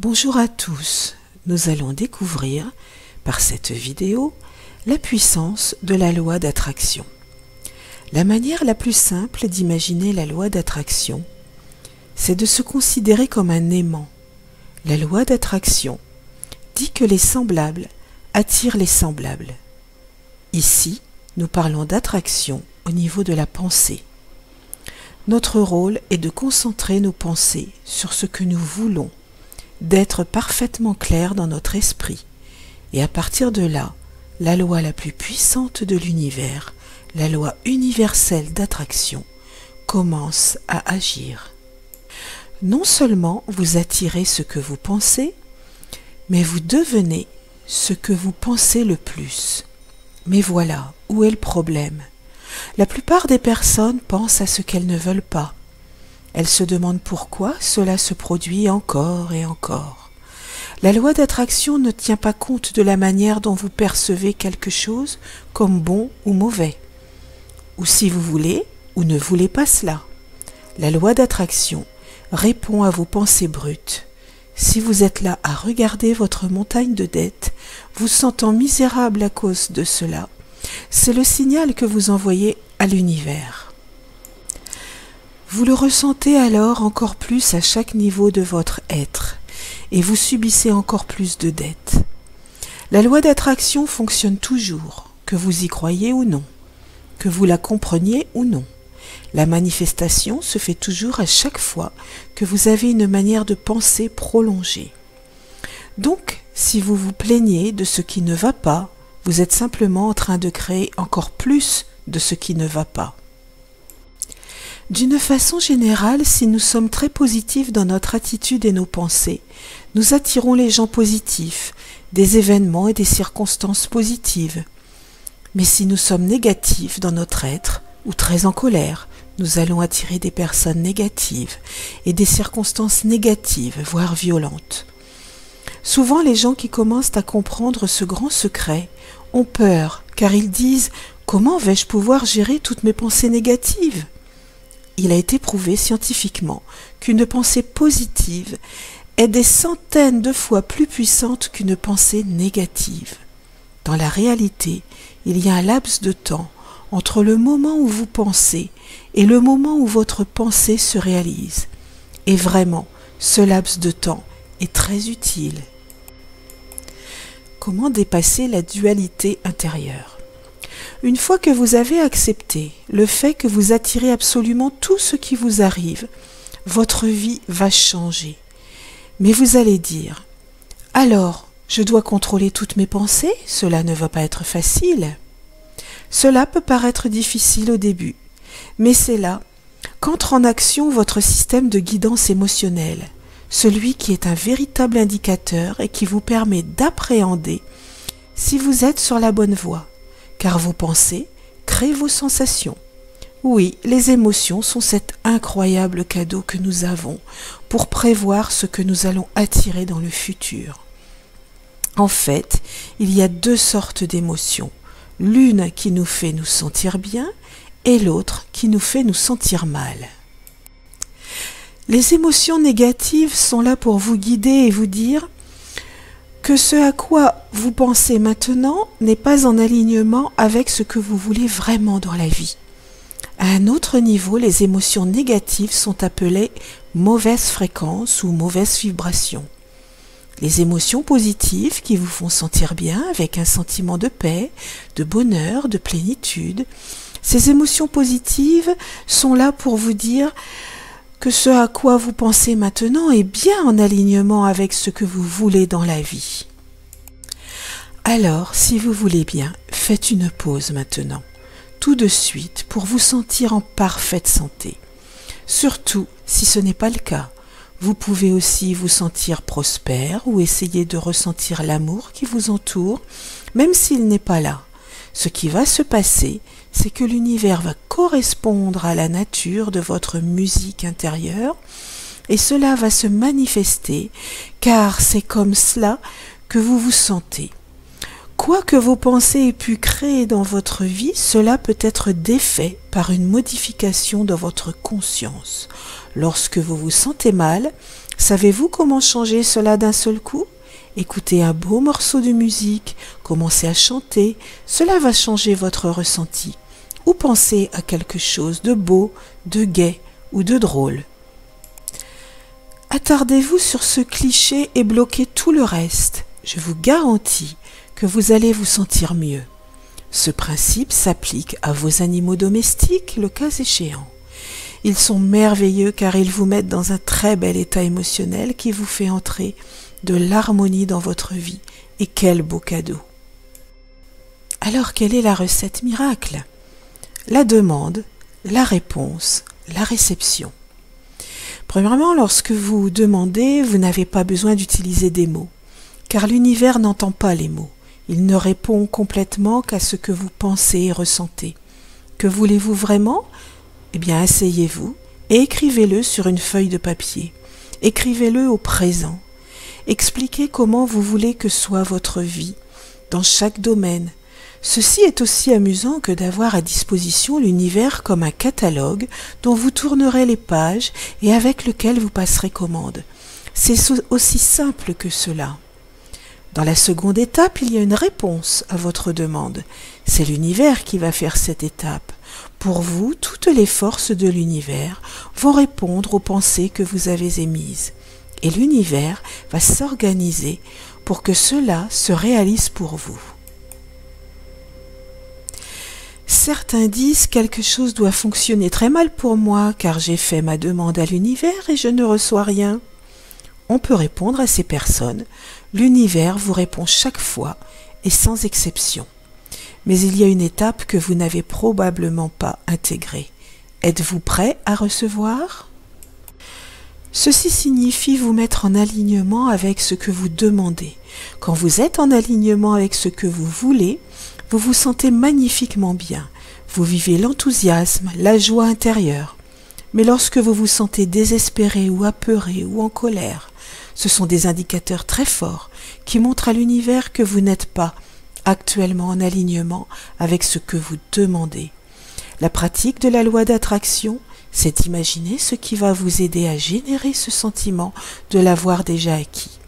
Bonjour à tous, nous allons découvrir, par cette vidéo, la puissance de la loi d'attraction. La manière la plus simple d'imaginer la loi d'attraction, c'est de se considérer comme un aimant. La loi d'attraction dit que les semblables attirent les semblables. Ici, nous parlons d'attraction au niveau de la pensée. Notre rôle est de concentrer nos pensées sur ce que nous voulons, d'être parfaitement clair dans notre esprit, et à partir de là, la loi la plus puissante de l'univers, la loi universelle d'attraction, commence à agir. Non seulement vous attirez ce que vous pensez, mais vous devenez ce que vous pensez le plus. Mais voilà, où est le problème? La plupart des personnes pensent à ce qu'elles ne veulent pas. Elles se demandent pourquoi cela se produit encore et encore. La loi d'attraction ne tient pas compte de la manière dont vous percevez quelque chose comme bon ou mauvais, ou si vous voulez ou ne voulez pas cela. La loi d'attraction répond à vos pensées brutes. Si vous êtes là à regarder votre montagne de dettes, vous sentant misérable à cause de cela, c'est le signal que vous envoyez à l'univers. Vous le ressentez alors encore plus à chaque niveau de votre être et vous subissez encore plus de dettes. La loi d'attraction fonctionne toujours, que vous y croyez ou non, que vous la compreniez ou non. La manifestation se fait toujours à chaque fois que vous avez une manière de penser prolongée. Donc, si vous vous plaignez de ce qui ne va pas, vous êtes simplement en train de créer encore plus de ce qui ne va pas. D'une façon générale, si nous sommes très positifs dans notre attitude et nos pensées, nous attirons les gens positifs, des événements et des circonstances positives. Mais si nous sommes négatifs dans notre être, ou très en colère, nous allons attirer des personnes négatives et des circonstances négatives, voire violentes. Souvent, les gens qui commencent à comprendre ce grand secret ont peur, car ils disent « Comment vais-je pouvoir gérer toutes mes pensées négatives ?» Il a été prouvé scientifiquement qu'une pensée positive est des centaines de fois plus puissante qu'une pensée négative. Dans la réalité, il y a un laps de temps entre le moment où vous pensez et le moment où votre pensée se réalise. Et vraiment, ce laps de temps est très utile. Comment dépasser la dualité intérieure? Une fois que vous avez accepté le fait que vous attirez absolument tout ce qui vous arrive, votre vie va changer. Mais vous allez dire, alors, je dois contrôler toutes mes pensées? Cela ne va pas être facile. Cela peut paraître difficile au début, mais c'est là qu'entre en action votre système de guidance émotionnelle, celui qui est un véritable indicateur et qui vous permet d'appréhender si vous êtes sur la bonne voie. Car vos pensées créent vos sensations. Oui, les émotions sont cet incroyable cadeau que nous avons pour prévoir ce que nous allons attirer dans le futur. En fait, il y a deux sortes d'émotions. L'une qui nous fait nous sentir bien et l'autre qui nous fait nous sentir mal. Les émotions négatives sont là pour vous guider et vous dire que ce à quoi vous pensez maintenant n'est pas en alignement avec ce que vous voulez vraiment dans la vie. À un autre niveau, les émotions négatives sont appelées mauvaises fréquences ou mauvaises vibrations. Les émotions positives qui vous font sentir bien avec un sentiment de paix, de bonheur, de plénitude, ces émotions positives sont là pour vous dire que ce à quoi vous pensez maintenant est bien en alignement avec ce que vous voulez dans la vie. Alors, si vous voulez bien, faites une pause maintenant, tout de suite, pour vous sentir en parfaite santé. Surtout, si ce n'est pas le cas, vous pouvez aussi vous sentir prospère ou essayer de ressentir l'amour qui vous entoure, même s'il n'est pas là. Ce qui va se passer, c'est que l'univers va correspondre à la nature de votre musique intérieure et cela va se manifester car c'est comme cela que vous vous sentez. Quoi que vos pensées aient pu créer dans votre vie, cela peut être défait par une modification dans votre conscience. Lorsque vous vous sentez mal, savez-vous comment changer cela d'un seul coup? Écoutez un beau morceau de musique, commencez à chanter, cela va changer votre ressenti. Ou pensez à quelque chose de beau, de gai ou de drôle. Attardez-vous sur ce cliché et bloquez tout le reste. Je vous garantis que vous allez vous sentir mieux. Ce principe s'applique à vos animaux domestiques, le cas échéant. Ils sont merveilleux car ils vous mettent dans un très bel état émotionnel qui vous fait entrer de l'harmonie dans votre vie. Et quel beau cadeau! Alors, quelle est la recette miracle? La demande, la réponse, la réception. Premièrement, lorsque vous demandez, vous n'avez pas besoin d'utiliser des mots, car l'univers n'entend pas les mots. Il ne répond complètement qu'à ce que vous pensez et ressentez. Que voulez-vous vraiment? Eh bien, asseyez-vous et écrivez-le sur une feuille de papier. Écrivez-le au présent. Expliquez comment vous voulez que soit votre vie, dans chaque domaine. Ceci est aussi amusant que d'avoir à disposition l'univers comme un catalogue dont vous tournerez les pages et avec lequel vous passerez commande. C'est aussi simple que cela. Dans la seconde étape, il y a une réponse à votre demande. C'est l'univers qui va faire cette étape. Pour vous, toutes les forces de l'univers vont répondre aux pensées que vous avez émises. Et l'univers va s'organiser pour que cela se réalise pour vous. Certains disent quelque chose doit fonctionner très mal pour moi car j'ai fait ma demande à l'univers et je ne reçois rien. On peut répondre à ces personnes. L'univers vous répond chaque fois et sans exception. Mais il y a une étape que vous n'avez probablement pas intégrée. Êtes-vous prêt à recevoir? Ceci signifie vous mettre en alignement avec ce que vous demandez. Quand vous êtes en alignement avec ce que vous voulez, vous vous sentez magnifiquement bien. Vous vivez l'enthousiasme, la joie intérieure. Mais lorsque vous vous sentez désespéré ou apeuré ou en colère, ce sont des indicateurs très forts qui montrent à l'univers que vous n'êtes pas actuellement en alignement avec ce que vous demandez. La pratique de la loi d'attraction, c'est d'imaginer ce qui va vous aider à générer ce sentiment de l'avoir déjà acquis.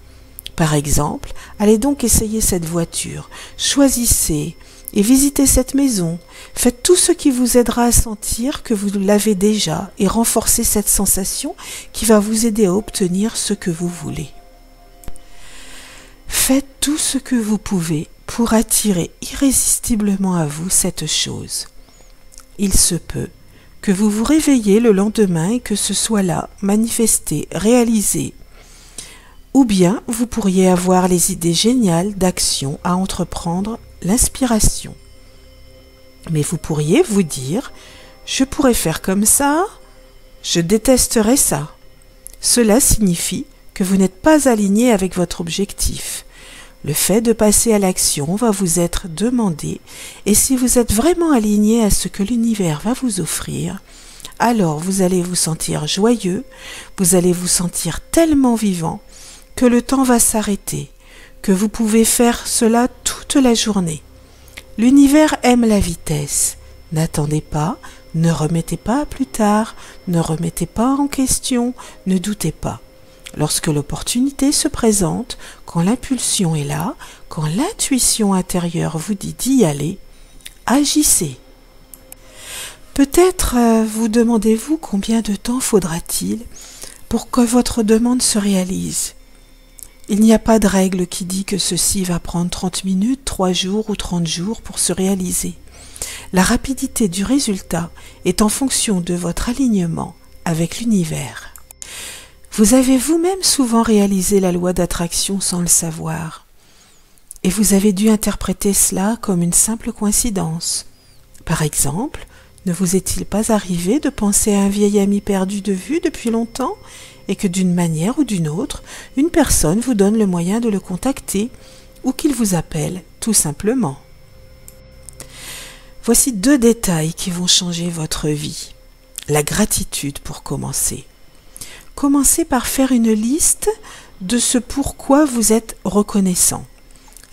Par exemple, allez donc essayer cette voiture, choisissez et visitez cette maison, faites tout ce qui vous aidera à sentir que vous l'avez déjà et renforcez cette sensation qui va vous aider à obtenir ce que vous voulez. Faites tout ce que vous pouvez pour attirer irrésistiblement à vous cette chose. Il se peut que vous vous réveillez le lendemain et que ce soit là, manifesté, réalisé. Ou bien vous pourriez avoir les idées géniales d'action à entreprendre, l'inspiration. Mais vous pourriez vous dire, je pourrais faire comme ça, je détesterais ça. Cela signifie que vous n'êtes pas aligné avec votre objectif. Le fait de passer à l'action va vous être demandé et si vous êtes vraiment aligné à ce que l'univers va vous offrir, alors vous allez vous sentir joyeux, vous allez vous sentir tellement vivant que le temps va s'arrêter, que vous pouvez faire cela toute la journée. L'univers aime la vitesse. N'attendez pas, ne remettez pas à plus tard, ne remettez pas en question, ne doutez pas. Lorsque l'opportunité se présente, quand l'impulsion est là, quand l'intuition intérieure vous dit d'y aller, agissez. Peut-être vous demandez-vous combien de temps faudra-t-il pour que votre demande se réalise. Il n'y a pas de règle qui dit que ceci va prendre 30 minutes, 3 jours ou 30 jours pour se réaliser. La rapidité du résultat est en fonction de votre alignement avec l'univers. Vous avez vous-même souvent réalisé la loi d'attraction sans le savoir. Et vous avez dû interpréter cela comme une simple coïncidence. Par exemple, ne vous est-il pas arrivé de penser à un vieil ami perdu de vue depuis longtemps et que d'une manière ou d'une autre, une personne vous donne le moyen de le contacter ou qu'il vous appelle tout simplement? Voici 2 détails qui vont changer votre vie. La gratitude pour commencer. Commencez par faire une liste de ce pourquoi vous êtes reconnaissant.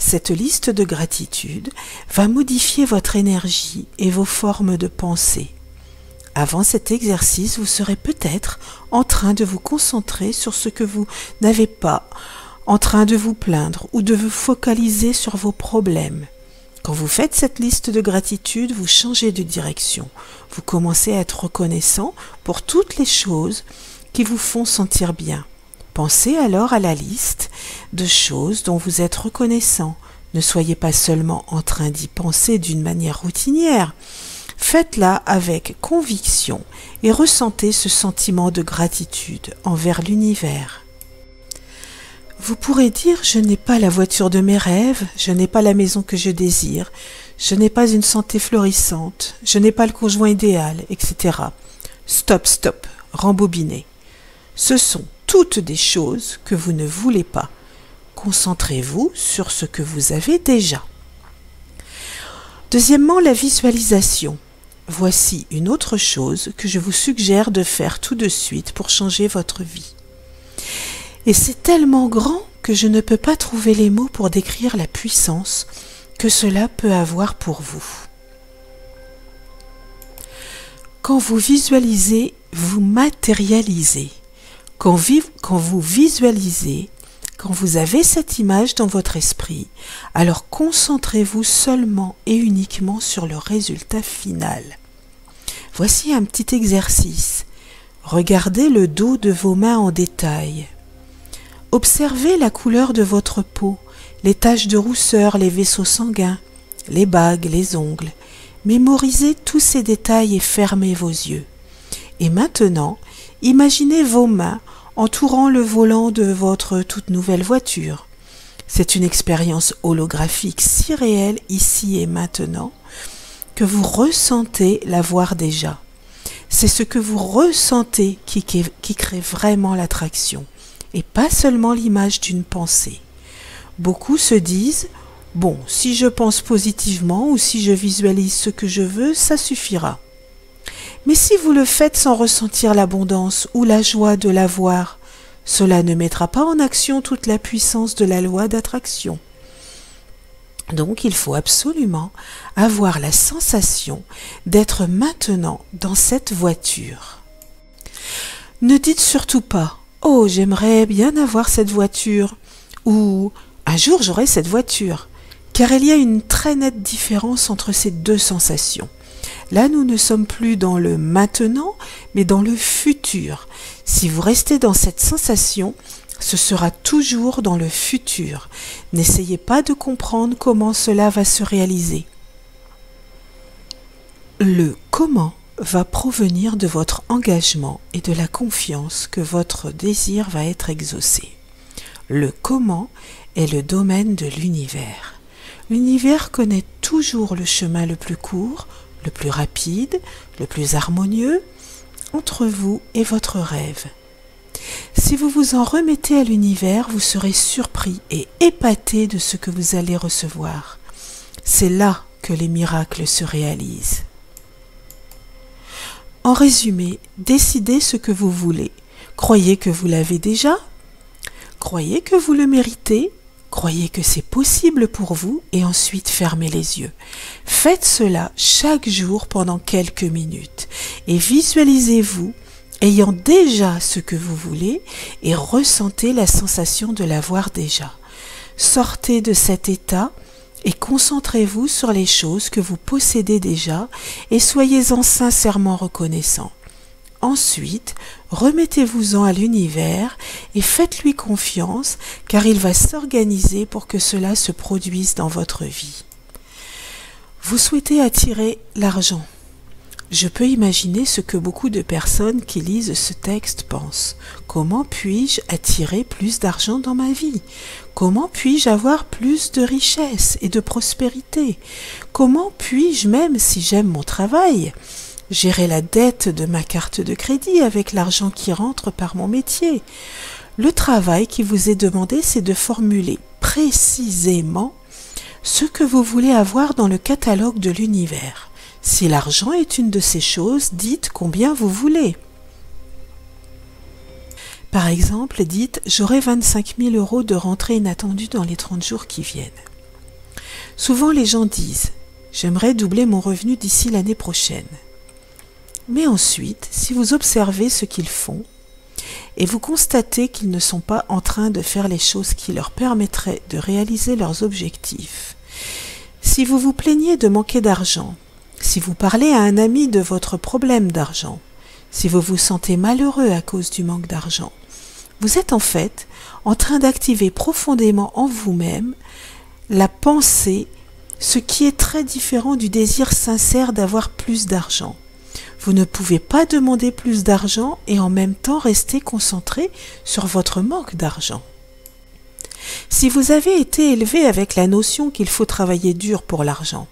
Cette liste de gratitude va modifier votre énergie et vos formes de pensée. Avant cet exercice, vous serez peut-être en train de vous concentrer sur ce que vous n'avez pas, en train de vous plaindre ou de vous focaliser sur vos problèmes. Quand vous faites cette liste de gratitude, vous changez de direction. Vous commencez à être reconnaissant pour toutes les choses qui vous font sentir bien. Pensez alors à la liste de choses dont vous êtes reconnaissant. Ne soyez pas seulement en train d'y penser d'une manière routinière. Faites-la avec conviction et ressentez ce sentiment de gratitude envers l'univers. Vous pourrez dire « Je n'ai pas la voiture de mes rêves, je n'ai pas la maison que je désire, je n'ai pas une santé florissante, je n'ai pas le conjoint idéal, etc. » Stop, stop, rembobinez. Ce sont toutes des choses que vous ne voulez pas. Concentrez-vous sur ce que vous avez déjà. Deuxièmement, la visualisation. Voici une autre chose que je vous suggère de faire tout de suite pour changer votre vie. Et c'est tellement grand que je ne peux pas trouver les mots pour décrire la puissance que cela peut avoir pour vous. Quand vous visualisez, vous matérialisez. Quand vous visualisez, quand vous avez cette image dans votre esprit, alors concentrez-vous seulement et uniquement sur le résultat final. Voici un petit exercice. Regardez le dos de vos mains en détail. Observez la couleur de votre peau, les taches de rousseur, les vaisseaux sanguins, les bagues, les ongles. Mémorisez tous ces détails et fermez vos yeux. Et maintenant, imaginez vos mains entourant le volant de votre toute nouvelle voiture. C'est une expérience holographique si réelle ici et maintenant que vous ressentez l'avoir déjà. C'est ce que vous ressentez qui crée vraiment l'attraction et pas seulement l'image d'une pensée. Beaucoup se disent « Bon, si je pense positivement ou si je visualise ce que je veux, ça suffira. » Mais si vous le faites sans ressentir l'abondance ou la joie de l'avoir, cela ne mettra pas en action toute la puissance de la loi d'attraction. Donc il faut absolument avoir la sensation d'être maintenant dans cette voiture. Ne dites surtout pas « Oh, j'aimerais bien avoir cette voiture » ou « Un jour j'aurai cette voiture », car il y a une très nette différence entre ces deux sensations. Là, nous ne sommes plus dans le maintenant, mais dans le futur. Si vous restez dans cette sensation, ce sera toujours dans le futur. N'essayez pas de comprendre comment cela va se réaliser. Le comment va provenir de votre engagement et de la confiance que votre désir va être exaucé. Le comment est le domaine de l'univers. L'univers connaît toujours le chemin le plus court, le plus rapide, le plus harmonieux entre vous et votre rêve. Si vous vous en remettez à l'univers, vous serez surpris et épaté de ce que vous allez recevoir. C'est là que les miracles se réalisent. En résumé, décidez ce que vous voulez. Croyez que vous l'avez déjà? Croyez que vous le méritez? Croyez que c'est possible pour vous et ensuite fermez les yeux. Faites cela chaque jour pendant quelques minutes et visualisez-vous ayant déjà ce que vous voulez et ressentez la sensation de l'avoir déjà. Sortez de cet état et concentrez-vous sur les choses que vous possédez déjà et soyez-en sincèrement reconnaissant. Ensuite, remettez-vous-en à l'univers et faites-lui confiance car il va s'organiser pour que cela se produise dans votre vie. Vous souhaitez attirer l'argent. Je peux imaginer ce que beaucoup de personnes qui lisent ce texte pensent. Comment puis-je attirer plus d'argent dans ma vie? Comment puis-je avoir plus de richesse et de prospérité? Comment puis-je, même si j'aime mon travail, gérer la dette de ma carte de crédit avec l'argent qui rentre par mon métier? Le travail qui vous est demandé, c'est de formuler précisément ce que vous voulez avoir dans le catalogue de l'univers. Si l'argent est une de ces choses, dites combien vous voulez. Par exemple, dites « J'aurai 25 000 € de rentrée inattendue dans les 30 jours qui viennent ». Souvent les gens disent « J'aimerais doubler mon revenu d'ici l'année prochaine ». Mais ensuite, si vous observez ce qu'ils font, et vous constatez qu'ils ne sont pas en train de faire les choses qui leur permettraient de réaliser leurs objectifs, si vous vous plaignez de manquer d'argent, si vous parlez à un ami de votre problème d'argent, si vous vous sentez malheureux à cause du manque d'argent, vous êtes en fait en train d'activer profondément en vous-même la pensée, ce qui est très différent du désir sincère d'avoir plus d'argent. Vous ne pouvez pas demander plus d'argent et en même temps rester concentré sur votre manque d'argent. Si vous avez été élevé avec la notion qu'il faut travailler dur pour l'argent,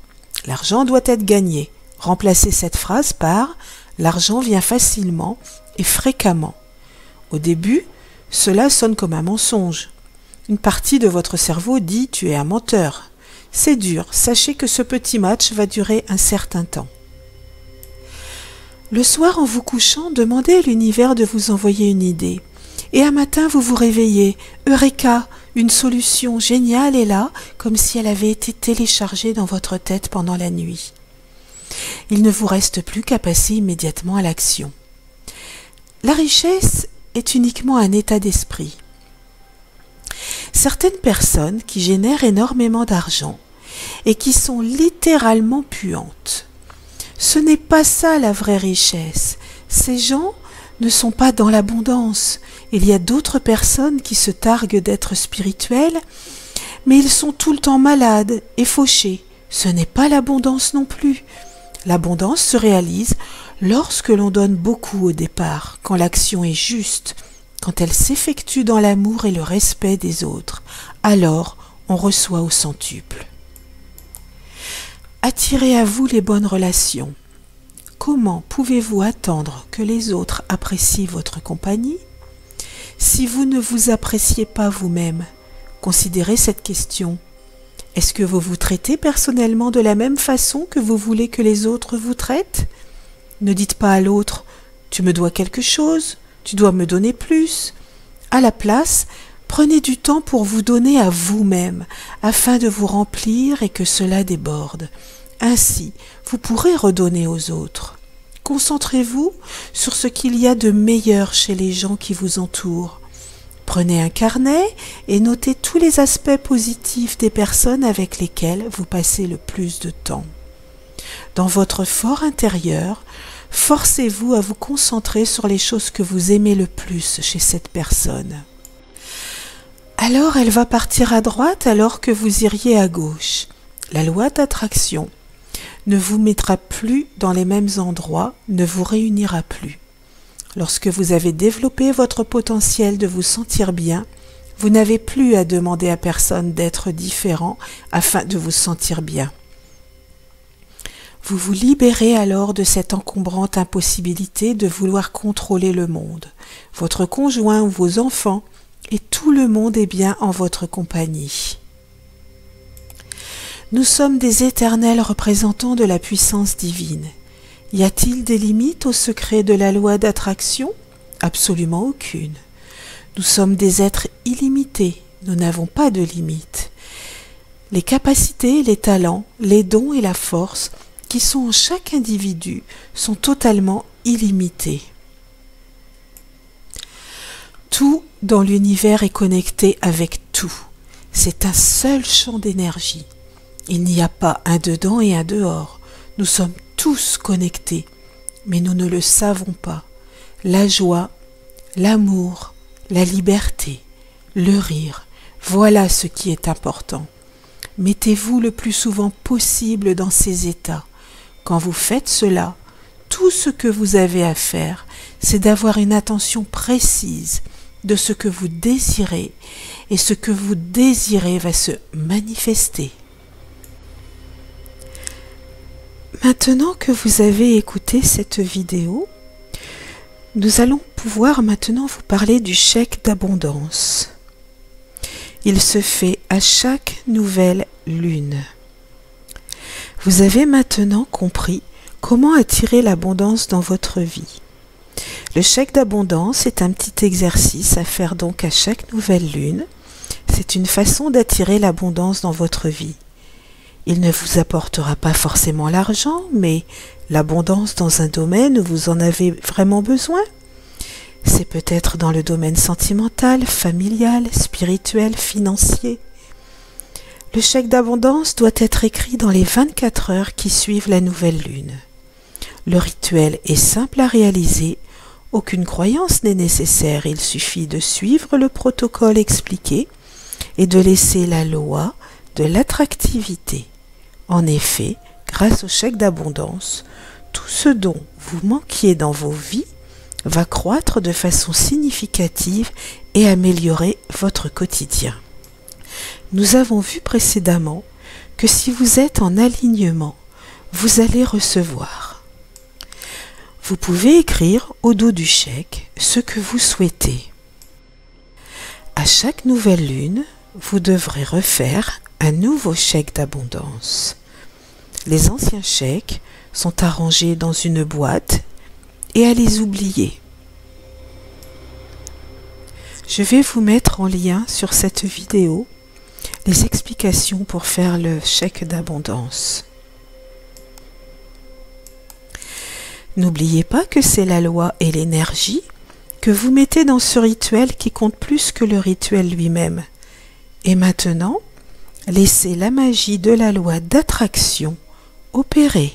l'argent doit être gagné, remplacez cette phrase par « l'argent vient facilement et fréquemment ». Au début, cela sonne comme un mensonge. Une partie de votre cerveau dit « tu es un menteur ». C'est dur, sachez que ce petit match va durer un certain temps. Le soir, en vous couchant, demandez à l'univers de vous envoyer une idée. Et un matin, vous vous réveillez. Eureka! Une solution géniale est là, comme si elle avait été téléchargée dans votre tête pendant la nuit. Il ne vous reste plus qu'à passer immédiatement à l'action. La richesse est uniquement un état d'esprit. Certaines personnes qui génèrent énormément d'argent et qui sont littéralement puantes. Ce n'est pas ça la vraie richesse. Ces gens ne sont pas dans l'abondance. Il y a d'autres personnes qui se targuent d'être spirituelles, mais ils sont tout le temps malades et fauchés. Ce n'est pas l'abondance non plus. L'abondance se réalise lorsque l'on donne beaucoup au départ, quand l'action est juste, quand elle s'effectue dans l'amour et le respect des autres. Alors, on reçoit au centuple. Attirez à vous les bonnes relations. Comment pouvez-vous attendre que les autres apprécient votre compagnie si vous ne vous appréciez pas vous-même? Considérez cette question. Est-ce que vous vous traitez personnellement de la même façon que vous voulez que les autres vous traitent? Ne dites pas à l'autre « tu me dois quelque chose, tu dois me donner plus ». À la place, prenez du temps pour vous donner à vous-même, afin de vous remplir et que cela déborde. Ainsi, vous pourrez redonner aux autres. Concentrez-vous sur ce qu'il y a de meilleur chez les gens qui vous entourent. Prenez un carnet et notez tous les aspects positifs des personnes avec lesquelles vous passez le plus de temps. Dans votre fort intérieur, forcez-vous à vous concentrer sur les choses que vous aimez le plus chez cette personne. Alors elle va partir à droite alors que vous iriez à gauche. La loi d'attraction ne vous mettra plus dans les mêmes endroits, ne vous réunira plus. Lorsque vous avez développé votre potentiel de vous sentir bien, vous n'avez plus à demander à personne d'être différent afin de vous sentir bien. Vous vous libérez alors de cette encombrante impossibilité de vouloir contrôler le monde, votre conjoint ou vos enfants, et tout le monde est bien en votre compagnie. Nous sommes des éternels représentants de la puissance divine. Y a-t-il des limites au secret de la loi d'attraction? Absolument aucune. Nous sommes des êtres illimités, nous n'avons pas de limites. Les capacités, les talents, les dons et la force qui sont en chaque individu sont totalement illimités. Tout dans l'univers est connecté avec tout. C'est un seul champ d'énergie. Il n'y a pas un dedans et un dehors. Nous sommes tous connectés, mais nous ne le savons pas. La joie, l'amour, la liberté, le rire, voilà ce qui est important. Mettez-vous le plus souvent possible dans ces états. Quand vous faites cela, tout ce que vous avez à faire, c'est d'avoir une attention précise de ce que vous désirez, et ce que vous désirez va se manifester. Maintenant que vous avez écouté cette vidéo, nous allons pouvoir maintenant vous parler du chèque d'abondance. Il se fait à chaque nouvelle lune. Vous avez maintenant compris comment attirer l'abondance dans votre vie. Le chèque d'abondance est un petit exercice à faire donc à chaque nouvelle lune. C'est une façon d'attirer l'abondance dans votre vie. Il ne vous apportera pas forcément l'argent, mais l'abondance dans un domaine où vous en avez vraiment besoin. C'est peut-être dans le domaine sentimental, familial, spirituel, financier. Le chèque d'abondance doit être écrit dans les 24 heures qui suivent la nouvelle lune. Le rituel est simple à réaliser, aucune croyance n'est nécessaire, il suffit de suivre le protocole expliqué et de laisser la loi de l'attractivité. En effet, grâce au chèque d'abondance, tout ce dont vous manquiez dans vos vies va croître de façon significative et améliorer votre quotidien. Nous avons vu précédemment que si vous êtes en alignement, vous allez recevoir. Vous pouvez écrire au dos du chèque ce que vous souhaitez. À chaque nouvelle lune, vous devrez refaire un nouveau chèque d'abondance. Les anciens chèques sont arrangés dans une boîte et à les oublier. Je vais vous mettre en lien sur cette vidéo les explications pour faire le chèque d'abondance. N'oubliez pas que c'est la loi et l'énergie que vous mettez dans ce rituel qui compte plus que le rituel lui-même. Et maintenant, laissez la magie de la loi d'attraction opérer.